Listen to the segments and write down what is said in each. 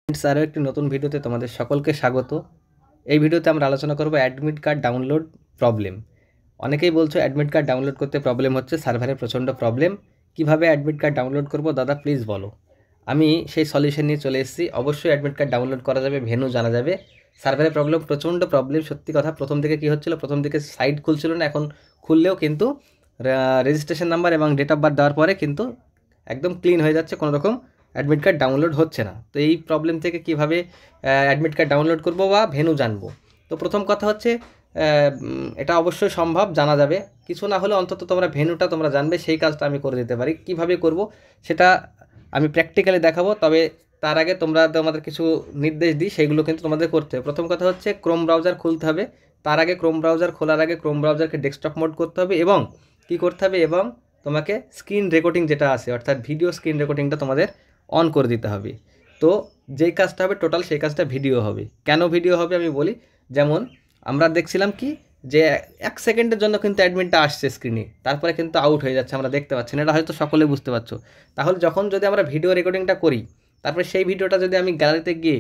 Friends, আরও একটি নতুন ভিডিওতে তোমাদের সকলকে স্বাগত। এই ভিডিওতে আমরা আলোচনা করব অ্যাডমিট কার্ড ডাউনলোড প্রবলেম। অনেকেই বলছো অ্যাডমিট কার্ড ডাউনলোড করতে প্রবলেম হচ্ছে, সার্ভারে প্রচণ্ড প্রবলেম। কিভাবে অ্যাডমিট কার্ড ডাউনলোড করব দাদা, প্লিজ বলো। আমি সেই সলিউশন নিয়ে চলে এসেছি। অবশ্যই অ্যাডমিট কার্ড ডাউনলোড করা যাবে, ভেন্যু জানা যাবে। সার্ভারে প্রবলেম, প্রচণ্ড প্রবলেম, সত্যি কথা। প্রথম দিকে কী হচ্ছিলো, প্রথম দিকে সাইট খুলছিল না, এখন খুললেও কিন্তু রেজিস্ট্রেশন নাম্বার এবং ডেট অফ বার্থ দেওয়ার পরে কিন্তু একদম ক্লিন হয়ে যাচ্ছে, কোনো রকম অ্যাডমিট কার্ড ডাউনলোড হচ্ছে না। তো এই প্রবলেম থেকে কিভাবে অ্যাডমিট কার্ড ডাউনলোড করব বা ভেন্যু জানবো। তো প্রথম কথা হচ্ছে এটা অবশ্যই সম্ভব, জানা যাবে। কিছু না হলে অন্তত তোমরা ভেন্যুটা তোমরা জানবে, সেই কাজটা আমি করে দিতে পারি। কিভাবে করব সেটা আমি প্র্যাকটিক্যালি দেখাবো। তবে তার আগে তোমাদের কিছু নির্দেশ দিই, সেগুলো কিন্তু তোমাদের করতে হবে। প্রথম কথা হচ্ছে ক্রোম ব্রাউজার খুলতে হবে। তার আগে ক্রোম ব্রাউজার খোলার আগে ক্রোম ব্রাউজারকে ডেস্কটপ মোড করতে হবে এবং কী করতে হবে, এবং তোমাকে স্ক্রিন রেকর্ডিং যেটা আছে, অর্থাৎ ভিডিও স্ক্রিন রেকর্ডিংটা তোমাদের অন করে দিতে হবে। তো যেই কাজটা হবে টোটাল সেই কাজটা ভিডিও হবে। কেন ভিডিও হবে আমি বলি। যেমন আমরা দেখছিলাম কি, যে 1 সেকেন্ডের জন্য কিন্তু অ্যাডমিনটা আসছে স্ক্রিনে, তারপরে কিন্তু আউট হয়ে যাচ্ছে, আমরা দেখতে পাচ্ছি না। এটা হয়তো সকলে বুঝতে পারছো। তাহলে যদি আমরা ভিডিও রেকর্ডিংটা করি, তারপরে সেই ভিডিওটা যদি আমি গ্যালারিতে গিয়ে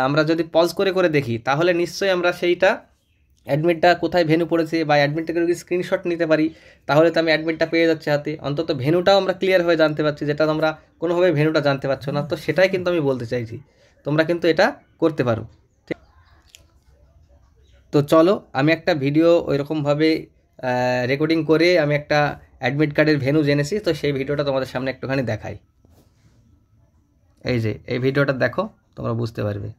আমরা যদি পজ করে করে দেখি, তাহলে নিশ্চয়ই আমরা সেইটা অ্যাডমিটটা কোথায় ভেন্যু পড়েছে বা অ্যাডমিটটাকে যদি স্ক্রিনশট নিতে পারি, তাহলে তো আমি অ্যাডমিটটা পেয়ে যাচ্ছি হাতে। অন্তত ভেন্যুটাও আমরা ক্লিয়ার হয়ে জানতে পারছি, যেটা তোমরা কোনোভাবে ভেন্যুটা জানতে পারছো না। তো সেটাই কিন্তু আমি বলতে চাইছি, তোমরা কিন্তু এটা করতে পারো। ঠিক, তো চলো আমি একটা ভিডিও ওইরকমভাবে রেকর্ডিং করে আমি একটা অ্যাডমিট কার্ডের ভেন্যু জেনেছি, তো সেই ভিডিওটা তোমাদের সামনে একটুখানি দেখাই। এই যে এই ভিডিওটা দেখো, তোমরা বুঝতে পারবে।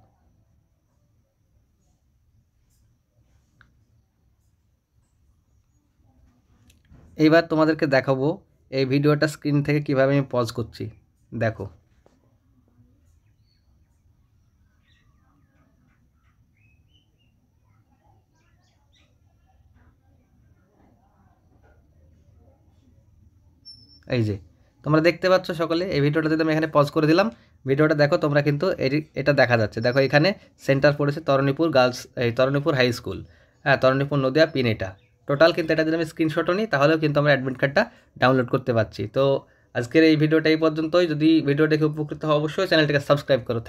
এইবার তোমাদেরকে দেখাবো এই ভিডিওটা স্ক্রিন থেকে কিভাবে আমি পজ করছি, দেখো। এই যে তোমরা দেখতে পাচ্ছ সকলে, এই ভিডিওটা যদি আমি এখানে পজ করে দিলাম, ভিডিওটা দেখো তোমরা কিন্তু এটা দেখা যাচ্ছে। দেখো এখানে সেন্টার পড়েছে তরণীপুর গার্লস, এই তরণীপুর হাই স্কুল, হ্যাঁ, তরণীপুর নদিয়া পিন। এটা টোটাল কিন্তু এটা যদি আমি স্ক্রিনশটও নিই, তাহলেও কিন্তু আমরা অ্যাডমিট কার্ডটা ডাউনলোড করতে পারছি। তো আজকের এই ভিডিওটা এই পর্যন্তই। যদি ভিডিও দেখে উপকৃত হও, অবশ্যই চ্যানেলটিকে সাবস্ক্রাইব করো।